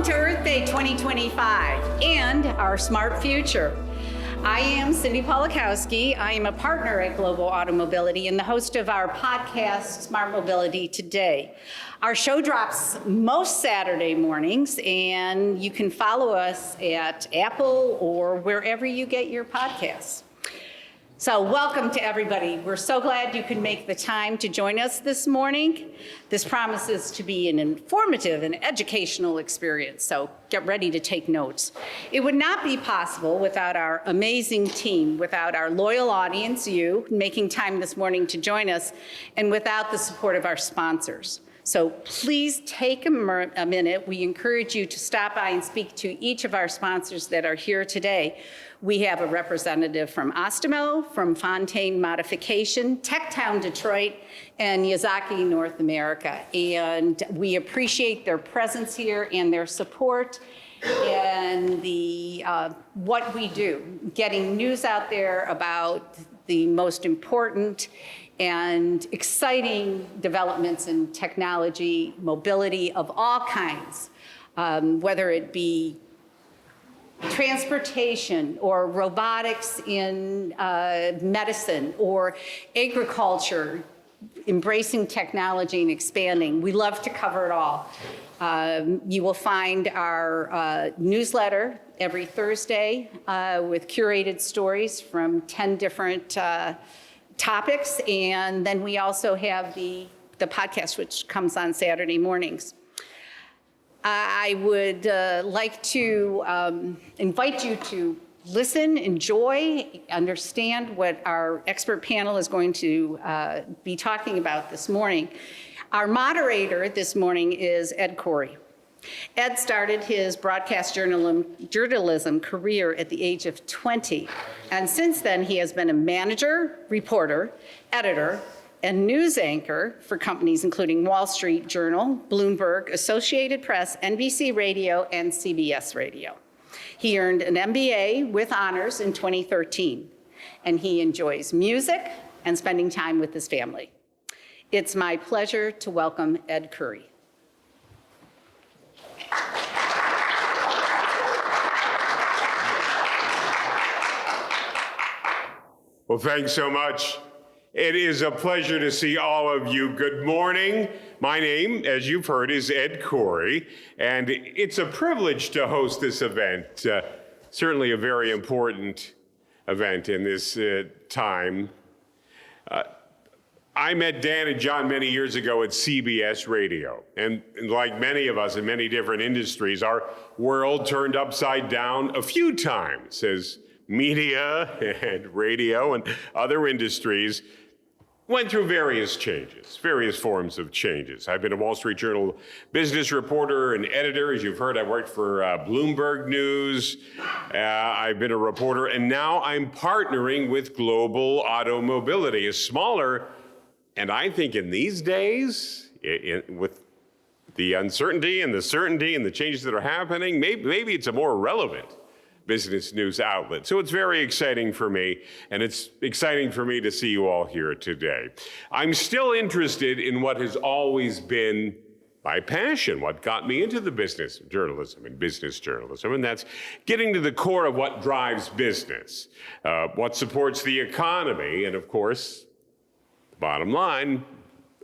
to Earth Day 2025 and our smart future. I am Cindy Polakowski. I am a partner at Global Automobility and the host of our podcast, Smart Mobility Today. Our show drops most Saturday mornings, and you can follow us at Apple or wherever you get your podcasts. So welcome to everybody. We're so glad you could make the time to join us this morning. This promises to be an informative and educational experience, so get ready to take notes. It would not be possible without our amazing team, without our loyal audience, you, making time this morning to join us, and without the support of our sponsors. So please take a minute. We encourage you to stop by and speak to each of our sponsors that are here today. We have a representative from Astemo, from Fontaine Modification, TechTown Detroit, and Yazaki North America. And we appreciate their presence here and their support and what we do, getting news out there about the most important and exciting developments in technology, mobility of all kinds, whether it be transportation or robotics in medicine or agriculture, embracing technology and expanding. We love to cover it all. You will find our newsletter every Thursday with curated stories from 10 different topics, and then we also have the podcast, which comes on Saturday mornings. I would like to invite you to listen, enjoy, understand what our expert panel is going to be talking about this morning. Our moderator this morning is Ed Coury. Ed started his broadcast journalism career at the age of 20, and since then he has been a manager, reporter, editor, and news anchor for companies including Wall Street Journal, Bloomberg, Associated Press, NBC Radio, and CBS Radio. He earned an MBA with honors in 2013, and he enjoys music and spending time with his family. It's my pleasure to welcome Ed Coury. Well, thanks so much. It is a pleasure to see all of you. Good morning. My name, as you've heard, is Ed Coury, and it's a privilege to host this event. Certainly a very important event in this time. I met Dan and John many years ago at CBS Radio, and like many of us in many different industries, our world turned upside down a few times as media and radio and other industries went through various changes, various forms of changes. I've been a Wall Street Journal business reporter and editor. As you've heard, I worked for Bloomberg News. I've been a reporter, and now I'm partnering with Global Automobility, a smaller, and I think in these days, with the uncertainty and the certainty and the changes that are happening, maybe it's a more relevant business news outlet. So it's very exciting for me, and it's exciting for me to see you all here today. I'm still interested in what has always been my passion, what got me into the business journalism and business journalism, and that's getting to the core of what drives business, what supports the economy, and of course, the bottom line,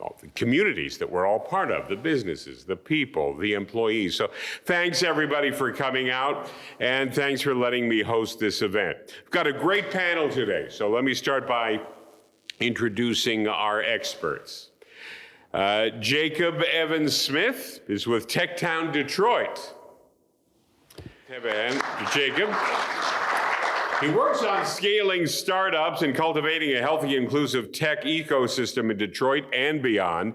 all the communities that we're all part of, the businesses, the people, the employees. So thanks everybody for coming out, and thanks for letting me host this event. We've got a great panel today, so let me start by introducing our experts. Jacob Evans Smith is with TechTown Detroit. Jacob. He works on scaling startups and cultivating a healthy, inclusive tech ecosystem in Detroit and beyond.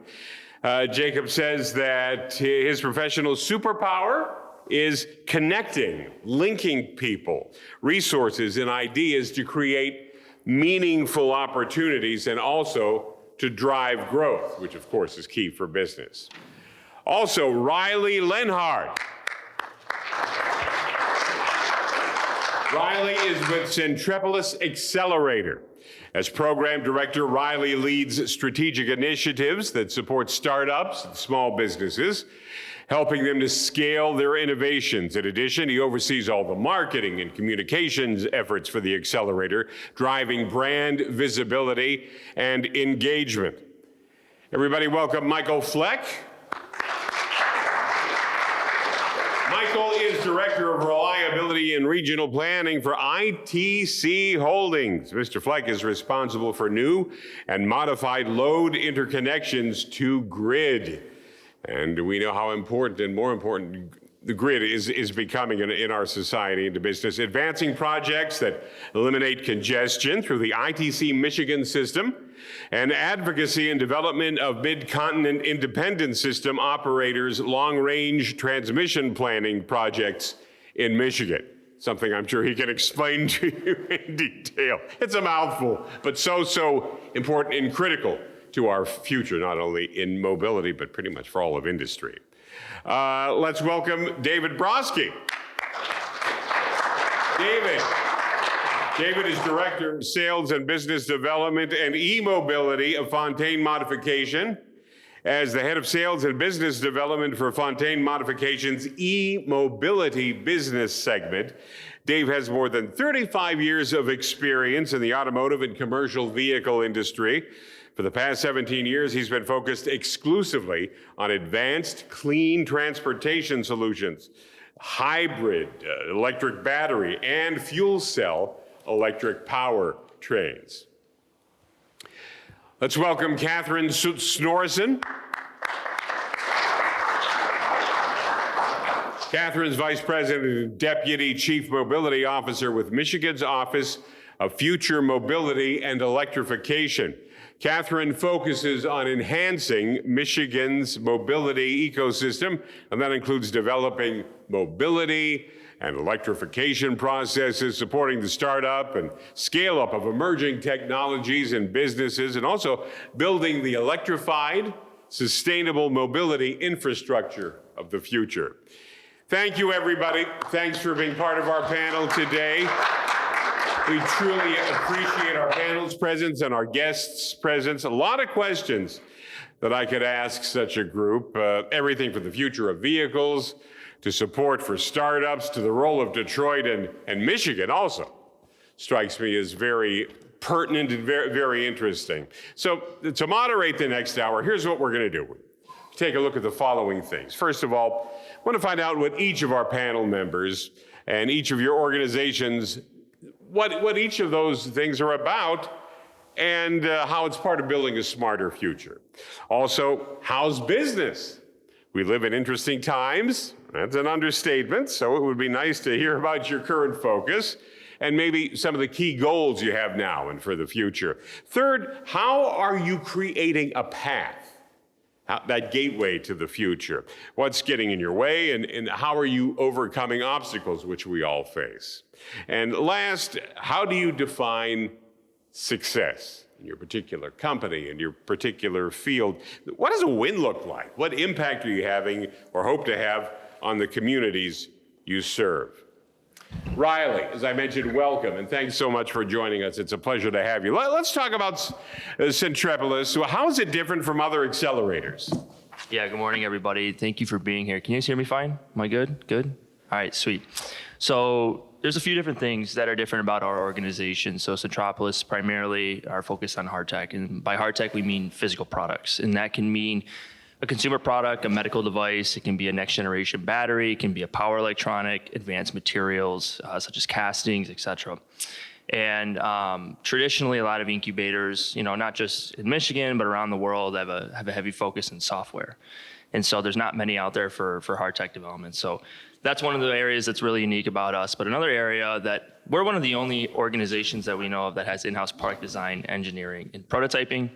Jacob says that his professional superpower is connecting, linking people, resources, and ideas to create meaningful opportunities and also to drive growth, which of course is key for business. Also, Riley Lenhart. Riley is with Centropolis Accelerator. As program director, Riley leads strategic initiatives that support startups and small businesses. helping them to scale their innovations. In addition, he oversees all the marketing and communications efforts for the accelerator, driving brand visibility and engagement. Everybody welcome Michael Fleck. Michael is Director of Reliability and Regional Planning for ITC Holdings. Mr. Fleck is responsible for new and modified load interconnections to grid. And we know how important and more important the grid is becoming in our society and to business. Advancing projects that eliminate congestion through the ITC Michigan system, and advocacy and development of mid-continent independent system operators' long-range transmission planning projects in Michigan. Something I'm sure he can explain to you in detail. It's a mouthful, but so important and critical to our future, not only in mobility, but pretty much for all of industry. Let's welcome David Broski. David is Director of Sales and Business Development and E-Mobility of Fontaine Modification. As the Head of Sales and Business Development for Fontaine Modification's E-Mobility business segment, Dave has more than 35 years of experience in the automotive and commercial vehicle industry. For the past 17 years, he's been focused exclusively on advanced clean transportation solutions, hybrid electric battery, and fuel cell electric power trains. Let's welcome Catherine Snorrison. Catherine's Vice President and Deputy Chief Mobility Officer with Michigan's Office of Future Mobility and Electrification. Catherine focuses on enhancing Michigan's mobility ecosystem, and that includes developing mobility and electrification processes, supporting the startup and scale-up of emerging technologies and businesses, and also building the electrified, sustainable mobility infrastructure of the future. Thank you, everybody. Thanks for being part of our panel today. We truly appreciate our panel's presence and our guests' presence. A lot of questions that I could ask such a group, everything from the future of vehicles, to support for startups, to the role of Detroit and Michigan also strikes me as very pertinent and very, very interesting. So to moderate the next hour, here's what we're going to do. Take a look at the following things. First of all, I want to find out what each of our panel members and each of your organizations, what each of those things are about, and how it's part of building a smarter future. Also, how's business? We live in interesting times. That's an understatement, so it would be nice to hear about your current focus and maybe some of the key goals you have now and for the future. Third, how are you creating a path, that gateway to the future? What's getting in your way, and how are you overcoming obstacles which we all face? And last, how do you define success in your particular company, in your particular field? What does a win look like? What impact are you having or hope to have on the communities you serve? Riley, as I mentioned, welcome, and thanks so much for joining us. It's a pleasure to have you. Let's talk about Centropolis. So how is it different from other accelerators? Yeah, good morning, everybody. Thank you for being here. Can you guys hear me fine? Am I good? Good? All right, sweet. So there's a few different things that are different about our organization. So Centropolis primarily are focused on hard tech, and by hard tech we mean physical products, and that can mean a consumer product, a medical device, it can be a next generation battery, it can be a power electronic, advanced materials such as castings, et cetera. And traditionally a lot of incubators, not just in Michigan, but around the world have a heavy focus in software. And so there's not many out there for hard tech development. So that's one of the areas that's really unique about us. But another area that we're one of the only organizations that we know of that has in-house product design, engineering, and prototyping.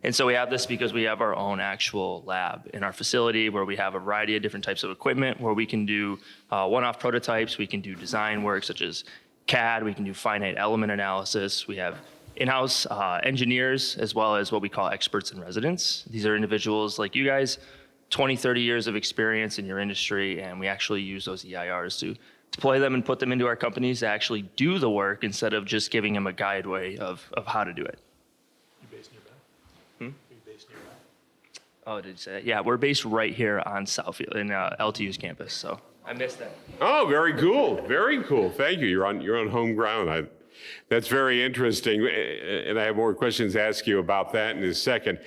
And so we have this because we have our own actual lab in our facility where we have a variety of different types of equipment where we can do one-off prototypes, we can do design work such as CAD, we can do finite element analysis. We have in-house engineers as well as what we call experts in residence. These are individuals like you guys, 20, 30 years of experience in your industry, and we actually use those EIRs to deploy them and put them into our companies to actually do the work instead of just giving them a guideway of how to do it. You based nearby? Hmm? Are you based Oh, did you say that? Yeah, we're based right here on Southfield in LTU's campus. So I missed that. Oh, very cool. Very cool. Thank you. You're on home ground. That's very interesting. And I have more questions to ask you about that in a second.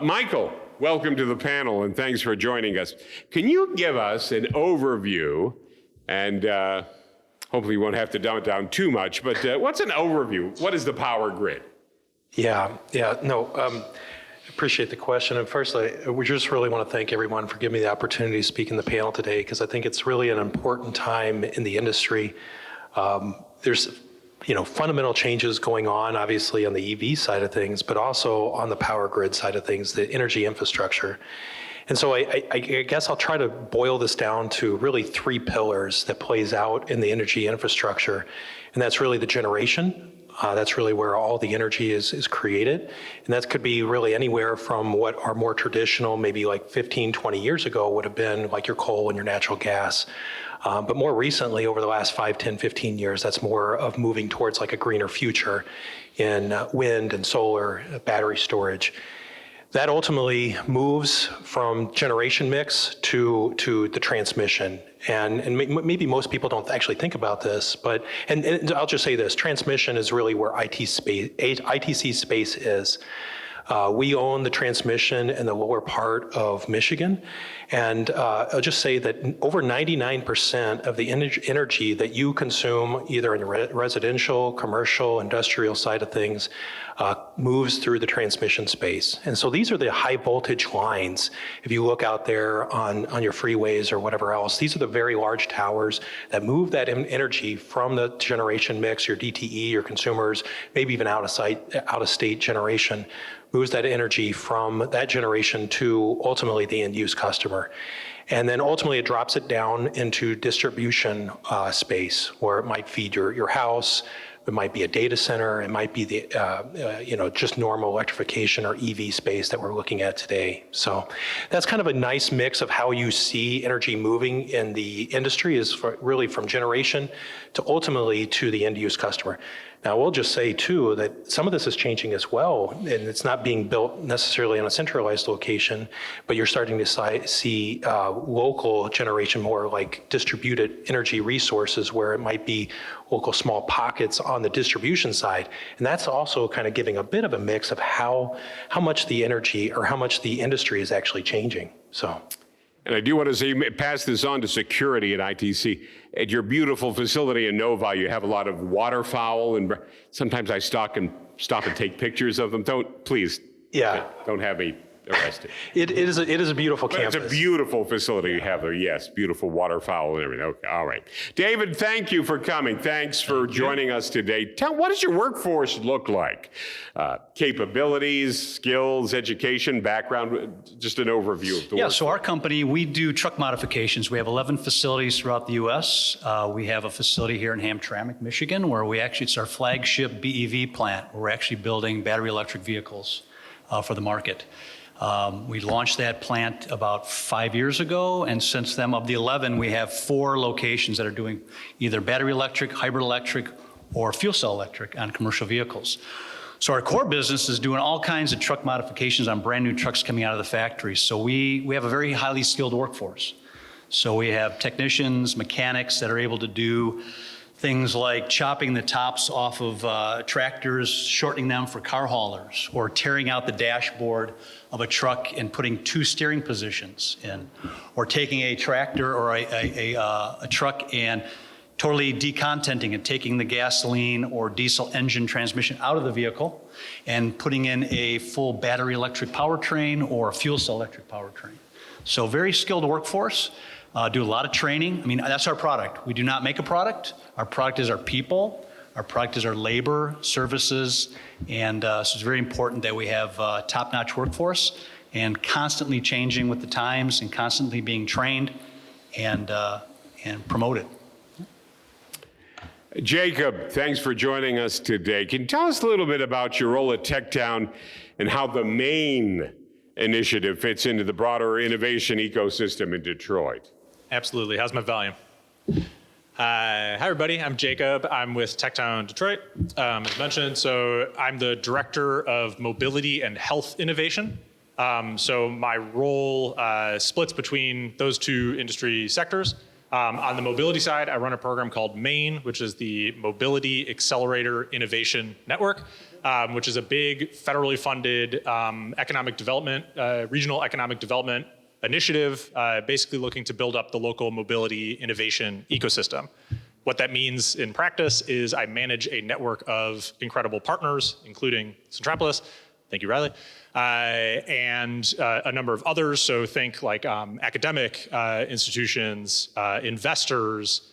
Michael, welcome to the panel, and thanks for joining us. Can you give us an overview, and hopefully you won't have to dumb it down too much, but what's an overview? What is the power grid? Appreciate the question. And firstly, we just really want to thank everyone for giving me the opportunity to speak in the panel today, because I think it's really an important time in the industry. There's fundamental changes going on, obviously, on the EV side of things, but also on the power grid side of things, the energy infrastructure. And so I guess I'll try to boil this down to really three pillars that plays out in the energy infrastructure. And that's really the generation. That's really where all the energy is created. And that could be really anywhere from what are more traditional, maybe like 15, 20 years ago would have been like your coal and your natural gas. But more recently, over the last 5, 10, 15 years, that's more of moving towards like a greener future in wind and solar, battery storage. That ultimately moves from generation mix to the transmission. And maybe most people don't actually think about this, but, and I'll just say this, transmission is really where ITC space is. We own the transmission in the lower part of Michigan. And I'll just say that over 99% of the energy that you consume, either in the residential, commercial, industrial side of things, moves through the transmission space. And so these are the high voltage lines. If you look out there on your freeways or whatever else, these are the very large towers that move that energy from the generation mix, your DTE, your consumers, maybe even out of state generation, moves that energy from that generation to ultimately the end use customer. And then ultimately it drops it down into distribution space where it might feed your house. It might be a data center. It might be the just normal electrification or EV space that we're looking at today. So that's kind of a nice mix of how you see energy moving in the industry, is really from generation to ultimately to the end use customer. Now, we'll just say, too, that some of this is changing as well, and it's not being built necessarily on a centralized location, but you're starting to see local generation, more like distributed energy resources, where it might be local small pockets on the distribution side. And that's also kind of giving a bit of a mix of how much the energy or how much the industry is actually changing. So. And I do want to say, pass this on to security at ITC. At your beautiful facility in Novi, you have a lot of waterfowl, and sometimes I stop and take pictures of them. Don't have me arrested. It is a beautiful campus. It's a beautiful facility you have there. Yes, beautiful waterfowl and everything. Okay, all right. David, thank you for coming. Thanks for joining us today. What does your workforce look like? Capabilities, skills, education, background, just an overview of the work. So our company, we do truck modifications. We have 11 facilities throughout the U.S. We have a facility here in Hamtramck, Michigan, where it's our flagship BEV plant, where we're actually building battery electric vehicles for the market. We launched that plant about 5 years ago, and since then, of the 11, we have 4 locations that are doing either battery electric, hybrid electric, or fuel cell electric on commercial vehicles. So our core business is doing all kinds of truck modifications on brand new trucks coming out of the factory. So we have a very highly skilled workforce. So we have technicians, mechanics that are able to do things like chopping the tops off of tractors, shortening them for car haulers, or tearing out the dashboard of a truck and putting 2 steering positions in, or taking a tractor or a truck and totally decontenting it, taking the gasoline or diesel engine transmission out of the vehicle and putting in a full battery electric powertrain or a fuel cell electric powertrain. So very skilled workforce. Do a lot of training. I mean, that's our product. We do not make a product. Our product is our people. Our product is our labor, services, and so it's very important that we have top-notch workforce and constantly changing with the times and constantly being trained and promoted. Jacob, thanks for joining us today. Can you tell us a little bit about your role at TechTown and how the main initiative fits into the broader innovation ecosystem in Detroit? Absolutely. How's my volume? Hi, everybody. I'm Jacob. I'm with TechTown Detroit, as mentioned. So I'm the Director of Mobility and Health Innovation So my role splits between those two industry sectors. On the mobility side, I run a program called MAIN, which is the Mobility Accelerator Innovation Network, which is a big federally funded economic development, regional economic development initiative, basically looking to build up the local mobility innovation ecosystem. What that means in practice is I manage a network of incredible partners, including Centropolis, thank you, Riley, and a number of others. So think like academic institutions, investors,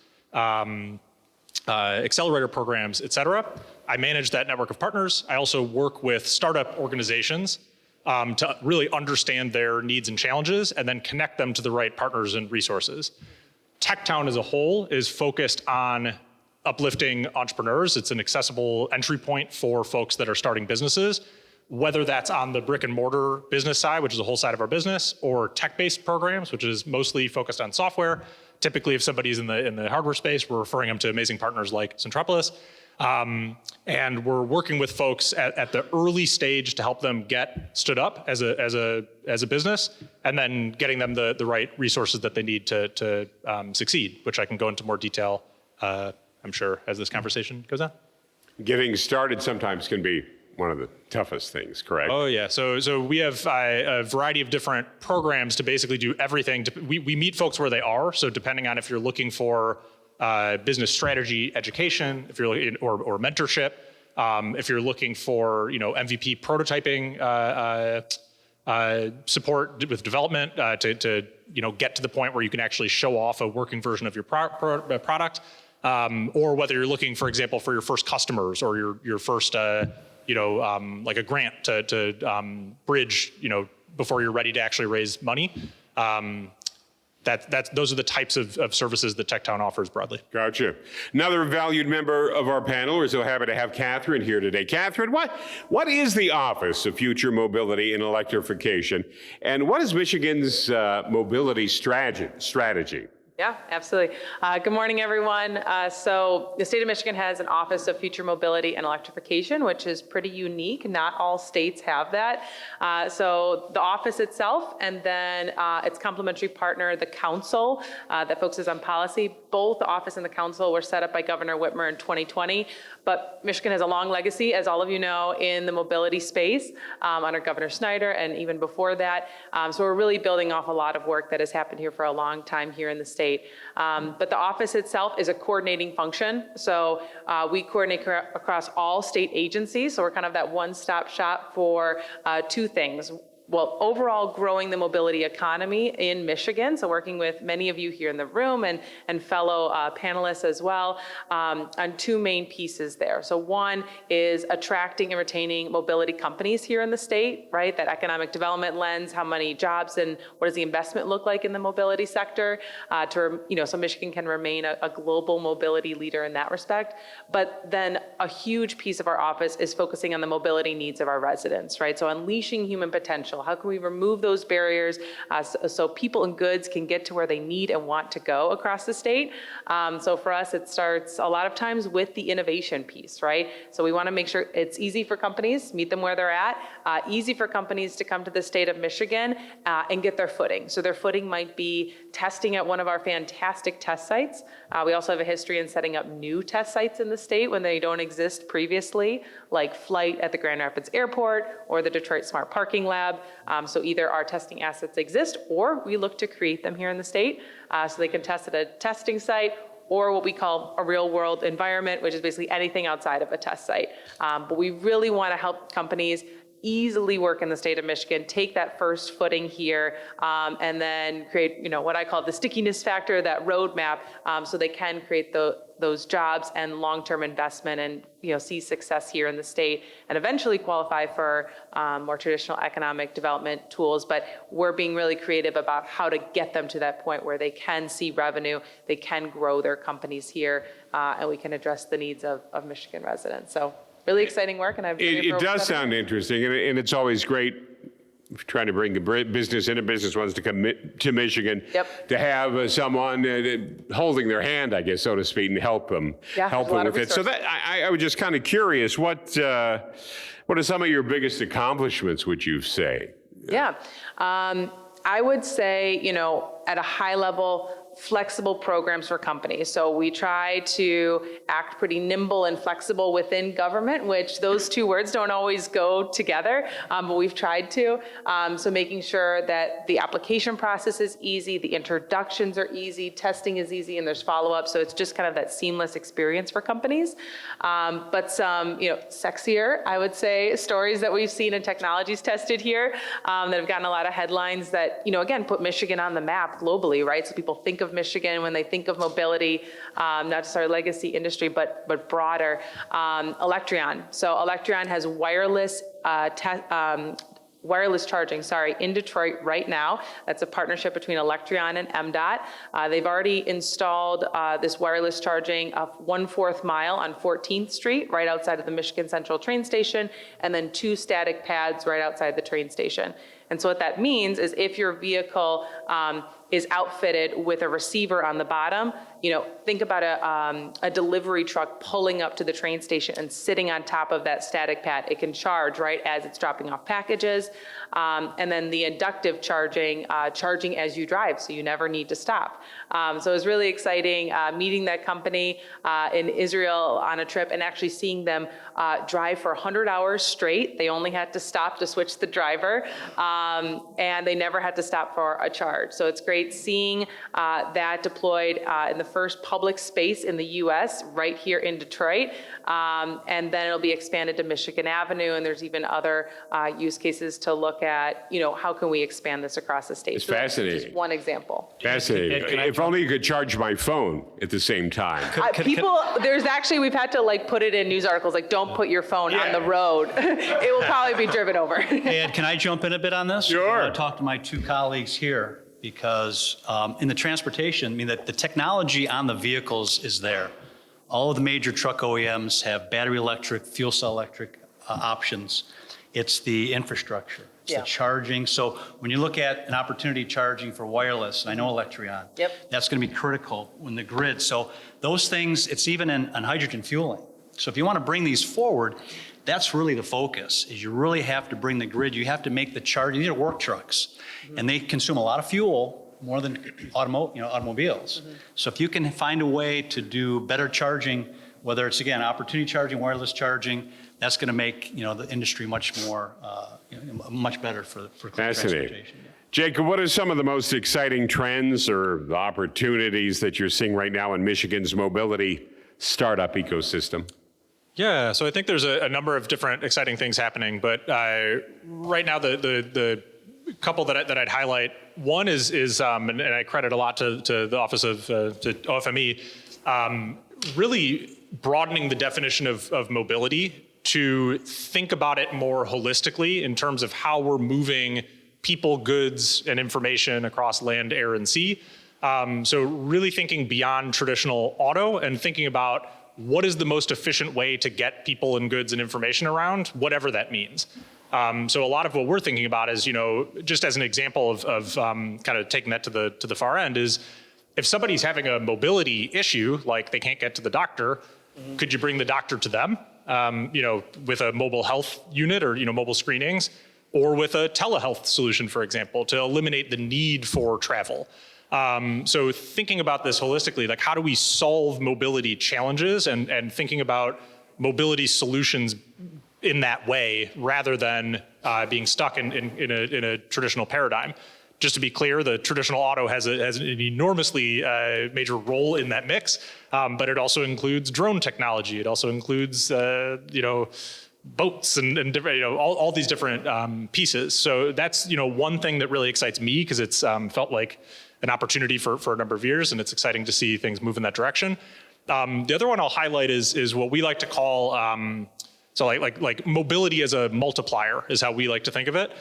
accelerator programs, et cetera. I manage that network of partners. I also work with startup organizations to really understand their needs and challenges and then connect them to the right partners and resources. TechTown as a whole is focused on uplifting entrepreneurs. It's an accessible entry point for folks that are starting businesses, whether that's on the brick and mortar business side, which is the whole side of our business, or tech-based programs, which is mostly focused on software. Typically, if somebody's in the hardware space, we're referring them to amazing partners like Centropolis. And we're working with folks at the early stage to help them get stood up as a business, and then getting them the right resources that they need to succeed, which I can go into more detail, I'm sure, as this conversation goes on. Getting started sometimes can be one of the toughest things, correct? Oh yeah, so we have a variety of different programs to basically do everything. We meet folks where they are, so depending on if you're looking for business strategy education, if you're looking, or mentorship, if you're looking for MVP prototyping support with development to get to the point where you can actually show off a working version of your product, or whether you're looking, for example, for your first customers or your first like a grant to bridge before you're ready to actually raise money. Those are the types of services that TechTown offers broadly. Gotcha. Another valued member of our panel. We're so happy to have Catherine here today. Catherine, what is the Office of Future Mobility and Electrification, and what is Michigan's mobility strategy? Yeah, absolutely. Good morning, everyone. So the state of Michigan has an Office of Future Mobility and Electrification, which is pretty unique. Not all states have that. So the office itself, and then its complementary partner, the council, that focuses on policy. Both the office and the council were set up by Governor Whitmer in 2020. But Michigan has a long legacy, as all of you know, in the mobility space under Governor Snyder and even before that. So we're really building off a lot of work that has happened here for a long time here in the state. But the office itself is a coordinating function. So we coordinate across all state agencies. So we're kind of that one-stop shop for two things. Well, overall growing the mobility economy in Michigan, so working with many of you here in the room and fellow panelists as well on two main pieces there. So one is attracting and retaining mobility companies here in the state, right? That economic development lens, how many jobs and what does the investment look like in the mobility sector so Michigan can remain a global mobility leader in that respect. But then a huge piece of our office is focusing on the mobility needs of our residents, right? So unleashing human potential. How can we remove those barriers so people and goods can get to where they need and want to go across the state? So for us, it starts a lot of times with the innovation piece, right? So we want to make sure it's easy for companies, meet them where they're at, easy for companies to come to the state of Michigan and get their footing. So their footing might be testing at one of our fantastic test sites. We also have a history in setting up new test sites in the state when they don't exist previously, like Flight at the Grand Rapids Airport or the Detroit Smart Parking Lab. So either our testing assets exist or we look to create them here in the state so they can test at a testing site or what we call a real world environment, which is basically anything outside of a test site. But we really want to help companies easily work in the state of Michigan, take that first footing here, and then create, what I call the stickiness factor, that roadmap, so they can create those jobs and long-term investment and, see success here in the state and eventually qualify for more traditional economic development tools. But we're being really creative about how to get them to that point where they can see revenue, they can grow their companies here, and we can address the needs of Michigan residents. So really exciting work, and It does sound interesting, and it's always great trying to bring the business wants to come to Michigan. Yep. To have someone holding their hand, I guess, so to speak, and help them with it. So that I was just kind of curious, what are some of your biggest accomplishments, would you say, Yeah. I would say, at a high level, flexible programs for companies. So we try to act pretty nimble and flexible within government, which those two words don't always go together, but we've tried to. So making sure that the application process is easy, the introductions are easy, testing is easy, and there's follow-up. So it's just kind of that seamless experience for companies. But some, sexier, I would say, stories that we've seen and technologies tested here that have gotten a lot of headlines that, again, put Michigan on the map globally, right? So people think of Michigan when they think of mobility, not just our legacy industry, but broader. Electrion. So Electrion has wireless charging, in Detroit right now. That's a partnership between Electrion and MDOT. They've already installed this wireless charging of 1/4 mile on 14th Street, right outside of the Michigan Central train station, and then 2 static pads right outside the train station. And so what that means is if your vehicle is outfitted with a receiver on the bottom, think about a delivery truck pulling up to the train station and sitting on top of that static pad. It can charge right as it's dropping off packages. And then the inductive charging as you drive, so you never need to stop. So it was really exciting meeting that company in Israel on a trip and actually seeing them drive for 100 hours straight. They only had to stop to switch the driver, and they never had to stop for a charge. So it's great seeing that deployed in the first public space in the U.S. right here in Detroit. And then it'll be expanded to Michigan Avenue, and there's even other use cases to look at, how can we expand this across the state? It's so that's fascinating. just one example. Fascinating. If only you could charge my phone at the same time. We've had to put it in news articles, don't put your phone on the road. It will probably be driven over. Hey, Ed, can I jump in a bit on this? Sure. I want to talk to my 2 colleagues here because in the transportation, the technology on the vehicles is there. All of the major truck OEMs have battery electric, fuel cell electric options. It's the infrastructure. It's the charging. So when you look at an opportunity charging for wireless, and I know Electrion, that's going to be critical in the grid. So those things, it's even on hydrogen fueling. So if you want to bring these forward, that's really the focus, is you really have to bring the grid. You have to make the charge. You need work trucks, and they consume a lot of fuel, more than automobiles. So if you can find a way to do better charging, whether it's, again, opportunity charging, wireless charging, that's going to make, the industry much more, much better for Fascinating. transportation. Yeah. Jacob, what are some of the most exciting trends or the opportunities that you're seeing right now in Michigan's mobility startup ecosystem? Yeah, so I think there's a number of different exciting things happening, but right now the couple that I'd highlight, one is and I credit a lot to the Office of to OFME, really broadening the definition of mobility to think about it more holistically in terms of how we're moving people, goods, and information across land, air, and sea. So really thinking beyond traditional auto and thinking about what is the most efficient way to get people and goods and information around, whatever that means. So a lot of what we're thinking about is, just as an example of kind of taking that to the far end is, if somebody's having a mobility issue, like they can't get to the doctor, could you bring the doctor to them, with a mobile health unit or, mobile screenings, or with a telehealth solution, for example, to eliminate the need for travel. So thinking about this holistically, like how do we solve mobility challenges and thinking about mobility solutions in that way rather than being stuck in a traditional paradigm. Just to be clear, the traditional auto has an enormously major role in that mix, but it also includes drone technology. It also includes, boats and different, all these different pieces. So that's, one thing that really excites me because it's felt like an opportunity for a number of years, and it's exciting to see things move in that direction. The other one I'll highlight is what we like to call, so like mobility as a multiplier is how we like to think of it.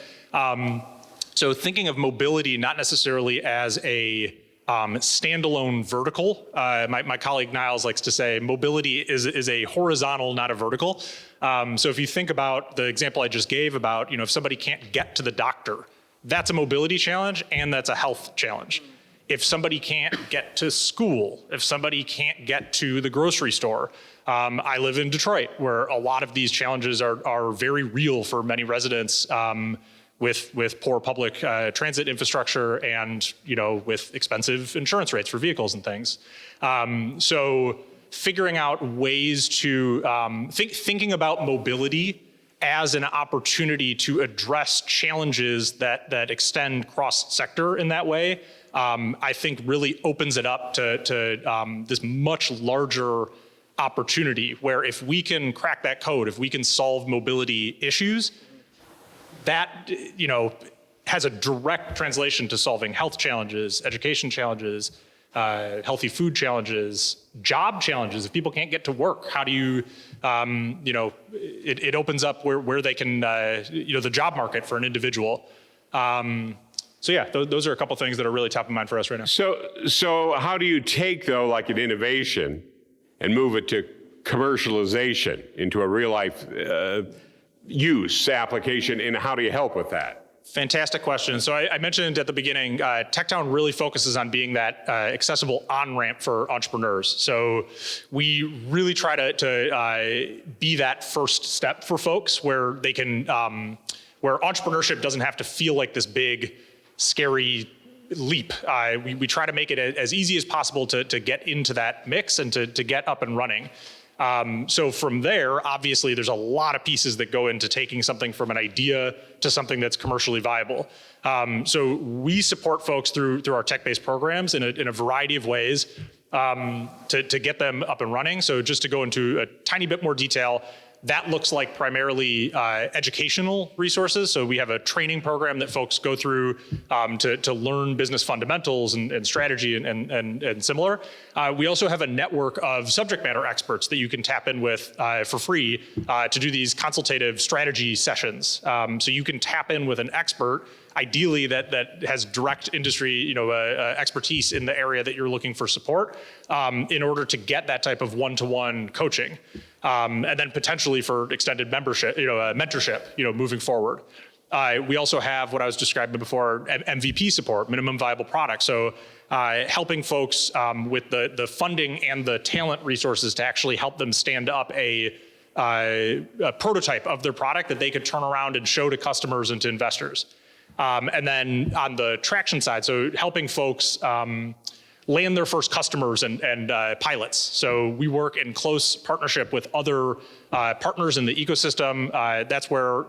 So thinking of mobility not necessarily as a standalone vertical. My colleague Niles likes to say mobility is a horizontal, not a vertical. So if you think about the example I just gave about, if somebody can't get to the doctor, that's a mobility challenge and that's a health challenge. If somebody can't get to school, if somebody can't get to the grocery store, I live in Detroit where a lot of these challenges are very real for many residents. with poor public transit infrastructure and, with expensive insurance rates for vehicles and things. So figuring out ways to thinking about mobility as an opportunity to address challenges that extend cross-sector in that way, I think really opens it up to this much larger opportunity where if we can crack that code, if we can solve mobility issues, that has a direct translation to solving health challenges, education challenges, healthy food challenges, job challenges. If people can't get to work, how do you, it opens up where they can, the job market for an individual. So yeah, those are a couple things that are really top of mind for us right now. So how do you take, though, like an innovation and move it to commercialization into a real life use application, and how do you help with that? Fantastic question. So I mentioned at the beginning, TechTown really focuses on being that accessible on-ramp for entrepreneurs. So we really try to be that first step for folks where they can, where entrepreneurship doesn't have to feel like this big, scary leap. We try to make it as easy as possible to get into that mix and to get up and running. So from there, obviously, there's a lot of pieces that go into taking something from an idea to something that's commercially viable. So we support folks through our tech-based programs in a variety of ways to get them up and running. So just to go into a tiny bit more detail, that looks like primarily educational resources. So we have a training program that folks go through to learn business fundamentals and strategy and similar. We also have a network of subject matter experts that you can tap in with for free to do these consultative strategy sessions. So you can tap in with an expert, ideally that has direct industry expertise in the area that you're looking for support in order to get that type of one-to-one coaching. And then potentially for extended membership, mentorship, moving forward. We also have what I was describing before, MVP support, minimum viable product. So helping folks with the funding and the talent resources to actually help them stand up a prototype of their product that they could turn around and show to customers and to investors. And then on the traction side, so helping folks land their first customers and pilots. So we work in close partnership with other partners in the ecosystem. That's where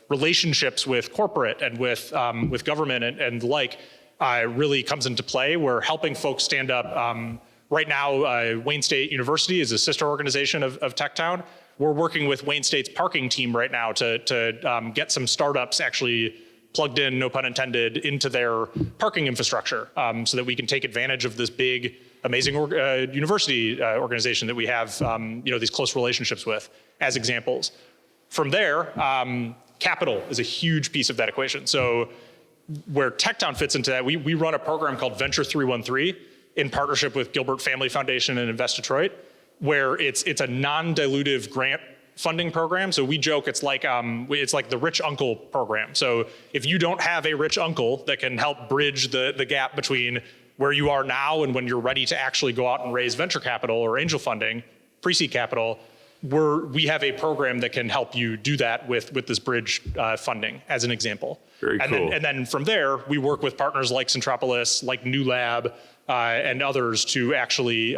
relationships with corporate and with government and the like really comes into play. We're helping folks stand up. Right now, Wayne State University is a sister organization of TechTown. We're working with Wayne State's parking team right now to get some startups actually plugged in, no pun intended, into their parking infrastructure so that we can take advantage of this big, amazing university organization that we have these close relationships with as examples. From there, capital is a huge piece of that equation. So where TechTown fits into that, we run a program called Venture 313 in partnership with Gilbert Family Foundation and Invest Detroit, where it's a non-dilutive grant funding program. So we joke it's like the rich uncle program. So if you don't have a rich uncle that can help bridge the gap between where you are now and when you're ready to actually go out and raise venture capital or angel funding, pre-seed capital, we have a program that can help you do that with this bridge funding as an example. Very cool. And then from there, we work with partners like Centropolis, like New Lab, and others to actually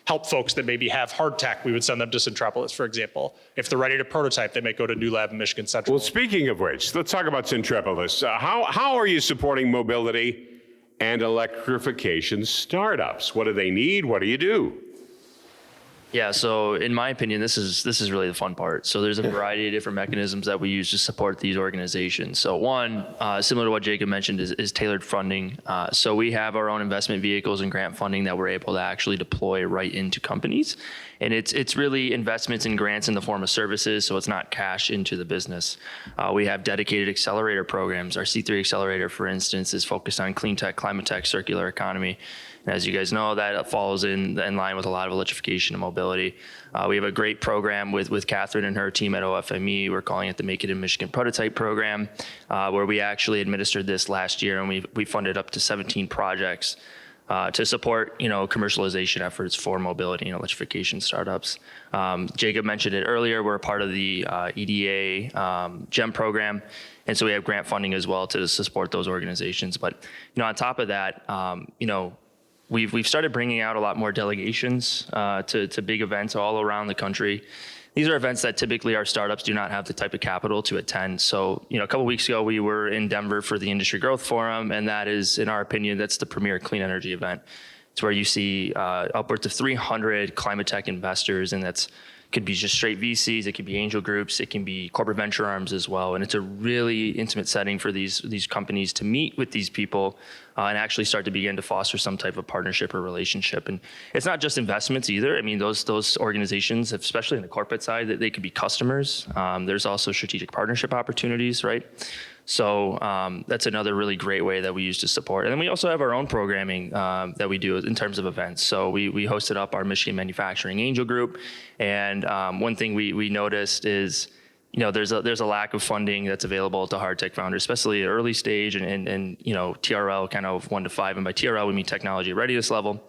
help folks that maybe have hard tech. We would send them to Centropolis, for example. If they're ready to prototype, they may go to New Lab in Michigan Central. Well, speaking of which, let's talk about Centropolis. How are you supporting mobility and electrification startups? What do they need? What do you do? Yeah, so in my opinion, this is really the fun part. So there's a variety of different mechanisms that we use to support these organizations. So one, similar to what Jacob mentioned, is tailored funding. So we have our own investment vehicles and grant funding that we're able to actually deploy right into companies. And it's really investments and grants in the form of services, so it's not cash into the business. We have dedicated accelerator programs. Our C3 accelerator, for instance, is focused on clean tech, climate tech, circular economy. And as you guys know, that falls in line with a lot of electrification and mobility. We have a great program with Catherine and her team at OFME. We're calling it the Make It in Michigan Prototype Program, where we actually administered this last year, and we funded up to 17 projects to support, commercialization efforts for mobility and electrification startups. Jacob mentioned it earlier. We're a part of the EDA GEM program, and so we have grant funding as well to support those organizations. But on top of that, we've started bringing out a lot more delegations to big events all around the country. These are events that typically our startups do not have the type of capital to attend. So, a couple weeks ago, we were in Denver for the Industry Growth Forum, and that is, in our opinion, that's the premier clean energy event. It's where you see upwards of 300 climate tech investors, and could be just straight VCs, it could be angel groups, it can be corporate venture arms as well. And it's a really intimate setting for these companies to meet with these people and actually start to begin to foster some type of partnership or relationship. And it's not just investments either. I mean, those organizations, especially in the corporate side, that they could be customers. There's also strategic partnership opportunities, right? So that's another really great way that we use to support. And then we also have our own programming that we do in terms of events. So we hosted up our Michigan Manufacturing Angel Group. And one thing we noticed is, there's a lack of funding that's available to hard tech founders, especially at early stage and TRL kind of 1 to 5. And by TRL, we mean technology readiness level.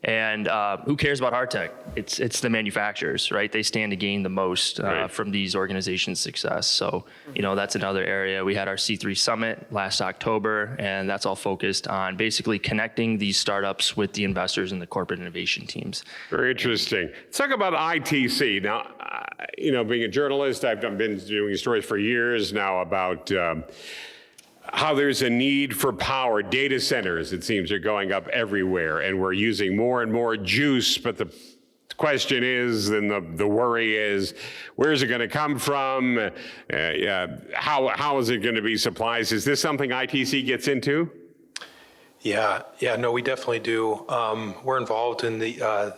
And who cares about hard tech? It's the manufacturers, right? They stand to gain the most from these organizations' success. So, that's another area. We had our C3 Summit last October, and that's all focused on basically connecting these startups with the investors and the corporate innovation teams. Very interesting. Let's talk about ITC. Now, being a journalist, I've been doing stories for years now about how there's a need for power. Data centers, it seems, are going up everywhere, and we're using more and more juice. But the question is, and the worry is, where is it going to come from? How is it going to be supplied? Is this something ITC gets into? Yeah, no, we definitely do. We're involved in the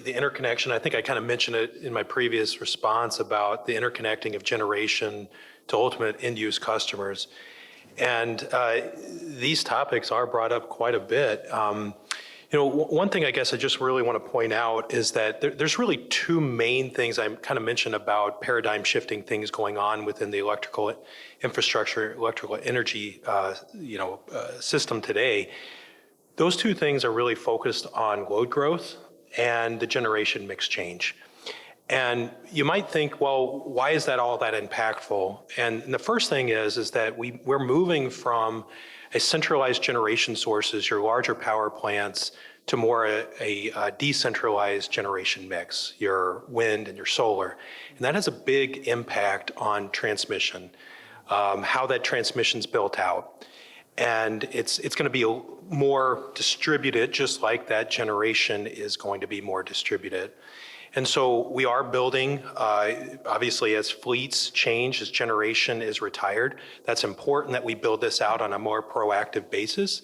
interconnection. I think I kind of mentioned it in my previous response about the interconnecting of generation to ultimate end-use customers. And these topics are brought up quite a bit. One thing I guess I just really want to point out is that there's really two main things I kind of mentioned about paradigm shifting things going on within the electrical infrastructure, electrical energy, system today. Those two things are really focused on load growth and the generation mix change. And you might think, well, why is that all that impactful? And the first thing is that we're moving from a centralized generation sources, your larger power plants, to more a decentralized generation mix, your wind and your solar. And that has a big impact on transmission, how that transmission's built out. And it's going to be more distributed, just like that generation is going to be more distributed. And so we are building, obviously, as fleets change, as generation is retired, that's important that we build this out on a more proactive basis.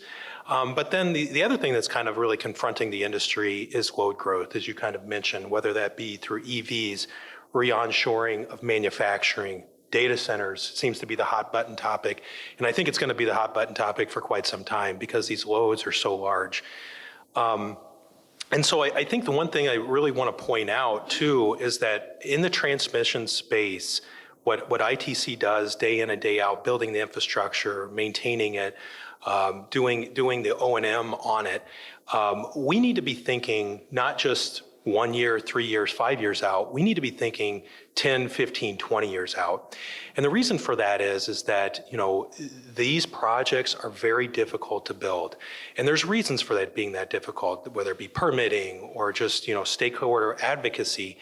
But then the other thing that's kind of really confronting the industry is load growth, as you kind of mentioned, whether that be through EVs, re-onshoring of manufacturing, data centers seems to be the hot button topic. And I think it's going to be the hot button topic for quite some time because these loads are so large. And so I think the one thing I really want to point out too is that in the transmission space, what ITC does day in and day out, building the infrastructure, maintaining it, doing the O&M on it, we need to be thinking not just 1 year, 3 years, 5 years out. We need to be thinking 10, 15, 20 years out. And the reason for that is that, these projects are very difficult to build. And there's reasons for that being that difficult, whether it be permitting or just, stakeholder advocacy.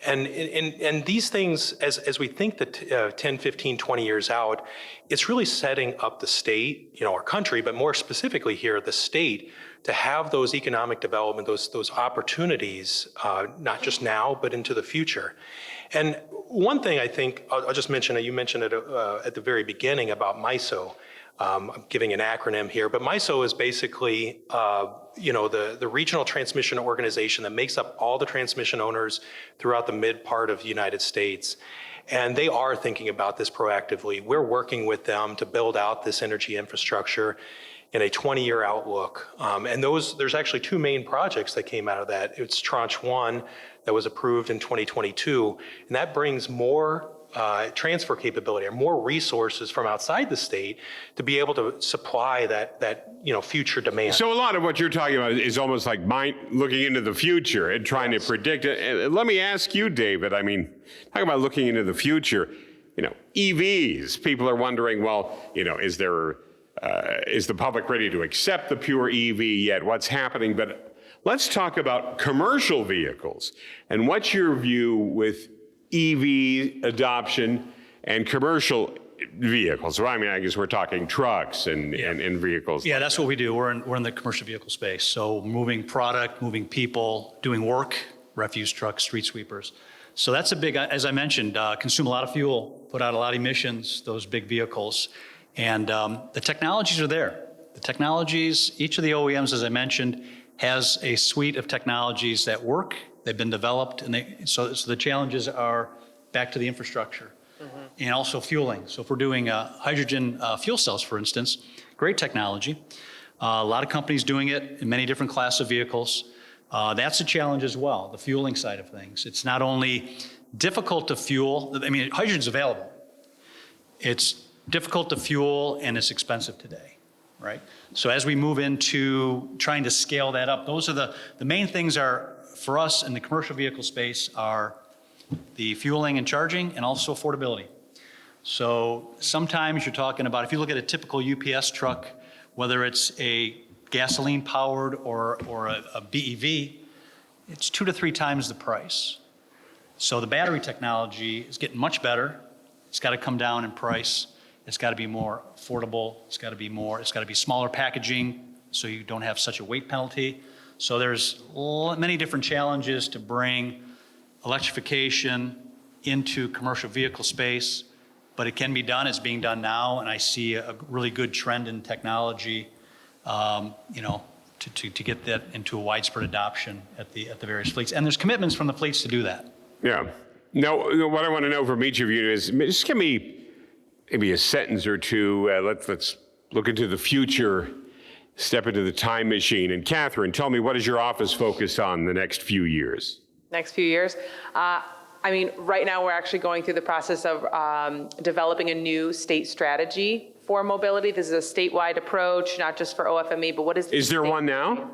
And these things, as we think that 10, 15, 20 years out, it's really setting up the state, our country, but more specifically here, the state, to have those economic development, those opportunities, not just now, but into the future. And one thing I think, I'll just mention, you mentioned it at the very beginning about MISO. I'm giving an acronym here, but MISO is basically, the regional transmission organization that makes up all the transmission owners throughout the mid part of the United States. And they are thinking about this proactively. We're working with them to build out this energy infrastructure in a 20-year outlook. And there's actually two main projects that came out of that. It's Tranche 1 that was approved in 2022, and that brings more transfer capability or more resources from outside the state to be able to supply that future demand. So a lot of what you're talking about is almost like looking into the future and trying to predict it. And let me ask you, David, I mean, talk about looking into the future. EVs, people are wondering, well, is the public ready to accept the pure EV yet? What's happening? But let's talk about commercial vehicles. And what's your view with EV adoption and commercial vehicles? Well, I mean, I guess we're talking trucks and vehicles. Yeah, that's what we do. We're in the commercial vehicle space. So moving product, moving people, doing work, refuse trucks, street sweepers. So that's a big, as I mentioned, consume a lot of fuel, put out a lot of emissions, those big vehicles. And the technologies are there. The technologies, each of the OEMs, as I mentioned, has a suite of technologies that work. They've been developed, and so the challenges are back to the infrastructure and also fueling. So if we're doing hydrogen fuel cells, for instance, great technology. A lot of companies doing it in many different classes of vehicles. That's a challenge as well, the fueling side of things. It's not only difficult to fuel, I mean, hydrogen's available. It's difficult to fuel and it's expensive today, right? So as we move into trying to scale that up, those are the main things are, for us in the commercial vehicle space, are the fueling and charging and also affordability. So sometimes you're talking about, if you look at a typical UPS truck, whether it's a gasoline powered or a BEV, it's 2 to 3 times the price. So the battery technology is getting much better. It's got to come down in price. It's got to be more affordable. It's got to be smaller packaging so you don't have such a weight penalty. So there's many different challenges to bring electrification into commercial vehicle space, but it can be done. It's being done now, and I see a really good trend in technology, to get that into a widespread adoption at the various fleets. And there's commitments from the fleets to do that. Yeah. Now, what I want to know from each of you is just give me maybe a sentence or two. Let's look into the future, step into the time machine. And Catherine, tell me, what is your office focused on the next few years? Next few years? Right now we're actually going through the process of developing a new state strategy for mobility. This is a statewide approach, not just for OFME, but what is... Is there one now?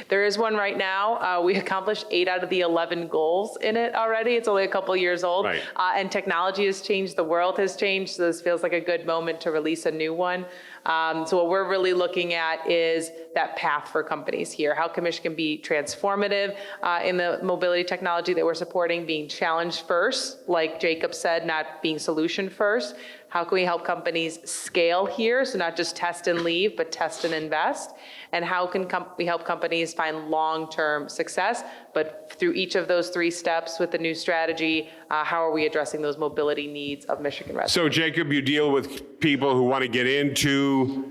There is one right now. We accomplished 8 out of the 11 goals in it already. It's only a couple years old. Right. And technology has changed, the world has changed, so this feels like a good moment to release a new one. So what we're really looking at is that path for companies here. How can Michigan be transformative in the mobility technology that we're supporting, being challenged first, like Jacob said, not being solution first. How can we help companies scale here? So not just test and leave, but test and invest. And how can we help companies find long-term success? But through each of those 3 steps with the new strategy, how are we addressing those mobility needs of Michigan residents? So, Jacob, you deal with people who want to get into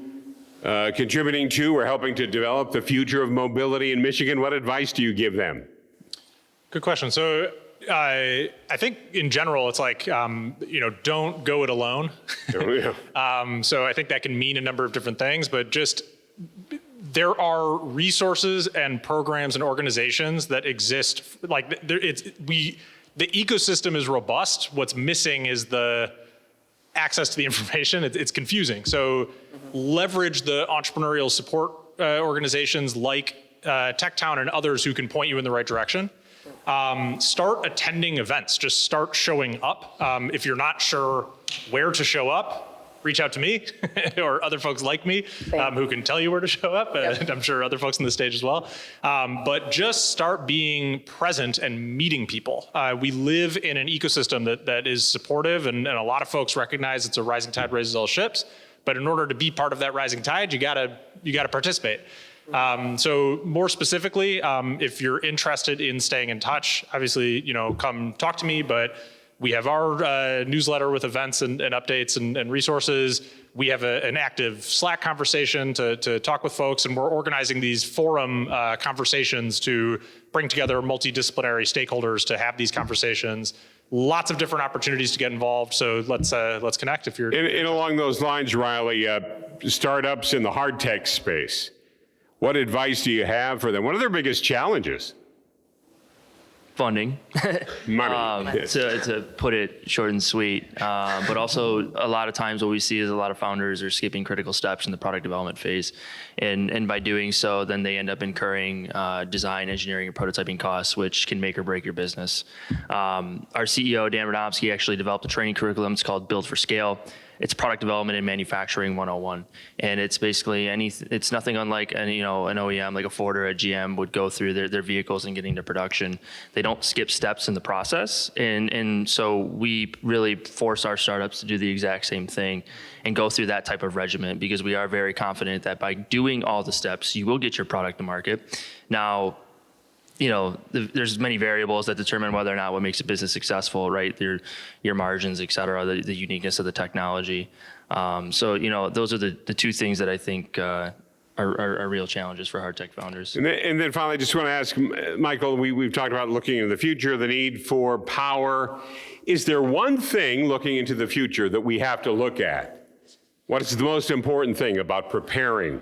contributing to or helping to develop the future of mobility in Michigan. What advice do you give them? Good question. So I think in general, it's like, don't go it alone. So I think that can mean a number of different things, but just there are resources and programs and organizations that exist. Like the ecosystem is robust. What's missing is the access to the information. It's confusing. So leverage the entrepreneurial support organizations like TechTown and others who can point you in the right direction. Start attending events. Just start showing up. If you're not sure where to show up, reach out to me or other folks like me who can tell you where to show up. Yep. And I'm sure other folks on the stage as well. But just start being present and meeting people. We live in an ecosystem that is supportive, and a lot of folks recognize it's a rising tide raises all ships. But in order to be part of that rising tide, you gotta participate. So more specifically, if you're interested in staying in touch, obviously, come talk to me, but we have our newsletter with events and updates and resources. We have an active Slack conversation to talk with folks, and we're organizing these forum conversations to bring together multidisciplinary stakeholders to have these conversations. Lots of different opportunities to get involved, so let's connect if you're... And along those lines, Riley, startups in the hard tech space, what advice do you have for them? What are their biggest challenges? funding, Money. to put it short and sweet. But also a lot of times what we see is a lot of founders are skipping critical steps in the product development phase. And by doing so, then they end up incurring design, engineering, and prototyping costs, which can make or break your business. Our CEO, Dan Radomski, actually developed a training curriculum. It's called Build for Scale. It's product development and manufacturing 101. And it's basically it's nothing unlike an OEM, like a Ford or a GM would go through their vehicles and getting to production. They don't skip steps in the process. And so we really force our startups to do the exact same thing and go through that type of regimen, because we are very confident that by doing all the steps, you will get your product to market. Now, there's many variables that determine whether or not what makes a business successful, right? Your margins, et cetera, the uniqueness of the technology. So those are the two things that I think are real challenges for hard tech founders. And then finally, I just want to ask, Michael, we've talked about looking into the future, the need for power. Is there one thing looking into the future that we have to look at? What is the most important thing about preparing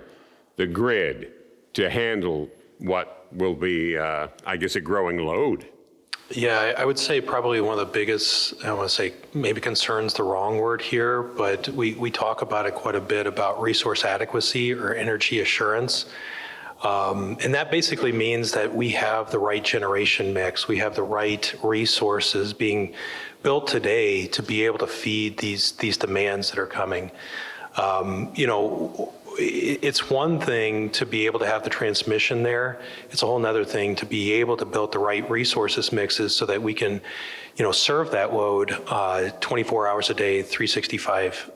the grid to handle what will be, I guess, a growing load? Yeah, I would say probably one of the biggest, I don't want to say maybe concern's the wrong word here, but we talk about it quite a bit about resource adequacy or energy assurance. And that basically means that we have the right generation mix, we have the right resources being built today to be able to feed these demands that are coming. It's one thing to be able to have the transmission there. It's a whole nother thing to be able to build the right resources mixes so that we can, serve that load 24 hours a day, 365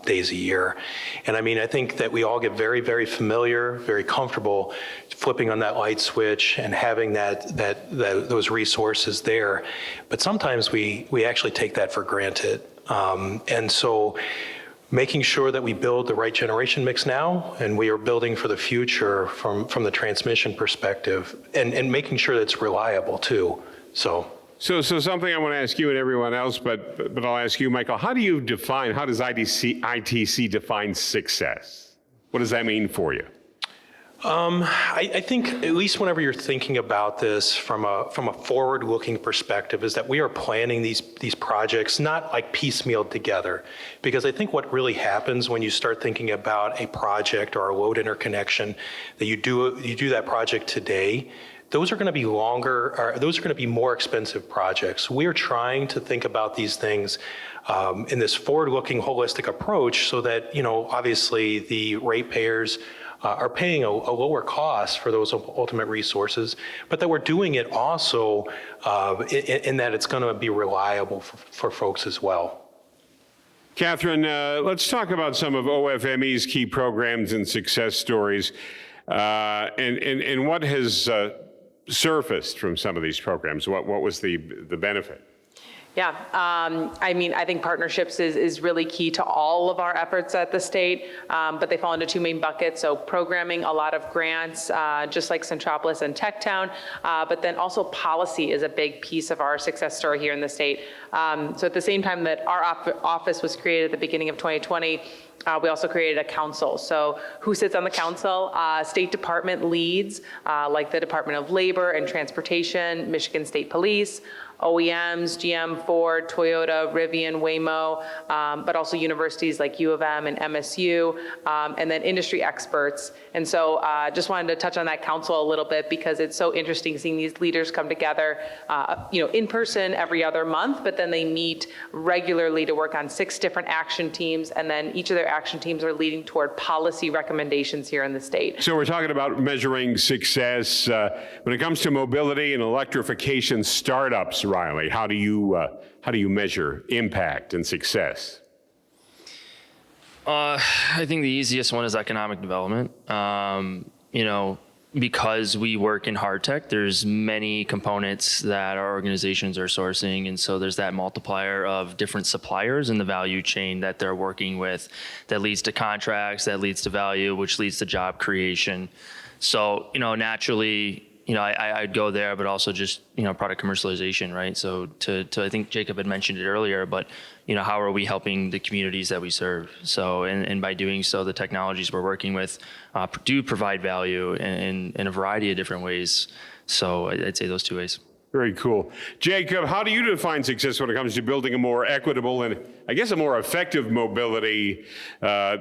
days a year. And I think that we all get very, very familiar, very comfortable flipping on that light switch and having those resources there. But sometimes we actually take that for granted. And so making sure that we build the right generation mix now, and we are building for the future from the transmission perspective, and making sure that it's reliable too. So something I want to ask you and everyone else, but I'll ask you, Michael, how does ITC define success? What does that mean for you? I think at least whenever you're thinking about this from a forward-looking perspective, is that we are planning these projects not like piecemeal together, because I think what really happens when you start thinking about a project or a load interconnection, that you do that project today, those are going to be longer, or those are going to be more expensive projects. We are trying to think about these things in this forward-looking, holistic approach, so that obviously the ratepayers are paying a lower cost for those ultimate resources, but that we're doing it also in that it's going to be reliable for folks as well. Catherine, let's talk about some of OFME's key programs and success stories, and what has surfaced from some of these programs. What was the benefit? Yeah, I think partnerships is really key to all of our efforts at the state, but they fall into two main buckets. So programming, a lot of grants, just like Centropolis and TechTown, but then also policy is a big piece of our success story here in the state. So at the same time that our office was created at the beginning of 2020, we also created a council. So who sits on the council? State department leads, like the Department of Labor and Transportation, Michigan State Police, OEMs, GM, Ford, Toyota, Rivian, Waymo, but also universities like U of M and MSU, and then industry experts. And so just wanted to touch on that council a little bit, because it's so interesting seeing these leaders come together, in person every other month, but then they meet regularly to work on 6 different action teams, and then each of their action teams are leading toward policy recommendations here in the state. So we're talking about measuring success. When it comes to mobility and electrification startups, Riley, how do you measure impact and success? I think the easiest one is economic development. Because we work in hard tech, there's many components that our organizations are sourcing. And so there's that multiplier of different suppliers in the value chain that they're working with that leads to contracts, that leads to value, which leads to job creation. So, naturally, I'd go there, but also just, product commercialization, right? So I think Jacob had mentioned it earlier, but, how are we helping the communities that we serve? So, and by doing so, the technologies we're working with do provide value in a variety of different ways. So I'd say those 2 ways. Very cool. Jacob, how do you define success when it comes to building a more equitable and, I guess, a more effective mobility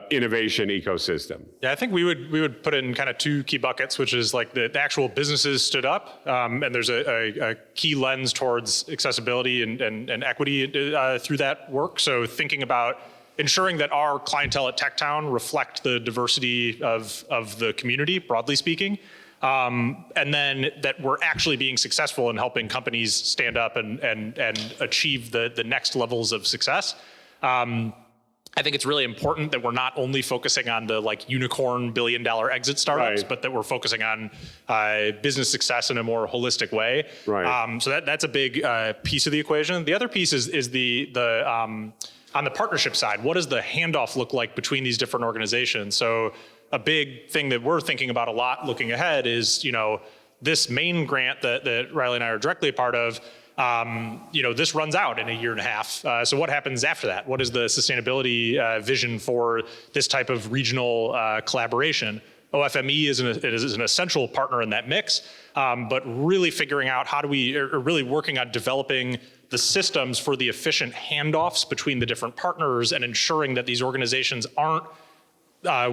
innovation ecosystem? Yeah, I think we would put it in kind of two key buckets, which is like the actual businesses stood up, and there's a key lens towards accessibility and equity through that work. So thinking about ensuring that our clientele at TechTown reflect the diversity of the community, broadly speaking. And then that we're actually being successful in helping companies stand up and achieve the next levels of success. I think it's really important that we're not only focusing on the like unicorn billion-dollar exit startups, Right. but that we're focusing on business success in a more holistic way. Right. So that's a big piece of the equation. The other piece is the on the partnership side. What does the handoff look like between these different organizations? So a big thing that we're thinking about a lot looking ahead is, this main grant that Riley and I are directly a part of, this runs out in a year and a half. So what happens after that? What is the sustainability vision for this type of regional collaboration? OFME is an essential partner in that mix, but really figuring out how do we, or really working on developing the systems for the efficient handoffs between the different partners and ensuring that these organizations aren't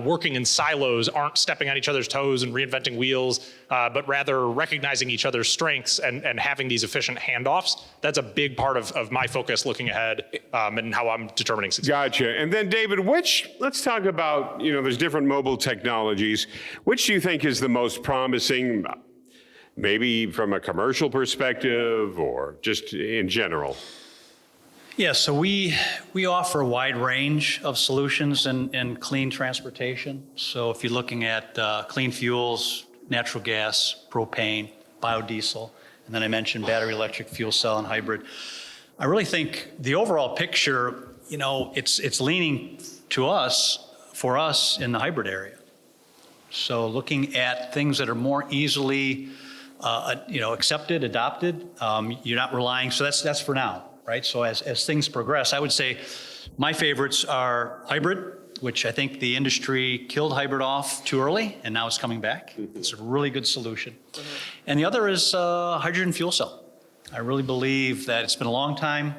working in silos, aren't stepping on each other's toes and reinventing wheels, but rather recognizing each other's strengths and having these efficient handoffs. That's a big part of my focus looking ahead and how I'm determining success. Gotcha. And then David, let's talk about, there's different mobile technologies. Which do you think is the most promising, maybe from a commercial perspective or just in general? Yeah, so we offer a wide range of solutions in clean transportation. So if you're looking at clean fuels, natural gas, propane, biodiesel, and then I mentioned battery electric, fuel cell, and hybrid. I really think the overall picture, it's leaning to us, for us in the hybrid area. So looking at things that are more easily, accepted, adopted, you're not relying, so that's for now. Right, so as things progress, I would say my favorites are hybrid, which I think the industry killed hybrid off too early, and now it's coming back. It's a really good solution. And the other is hydrogen fuel cell. I really believe that it's been a long time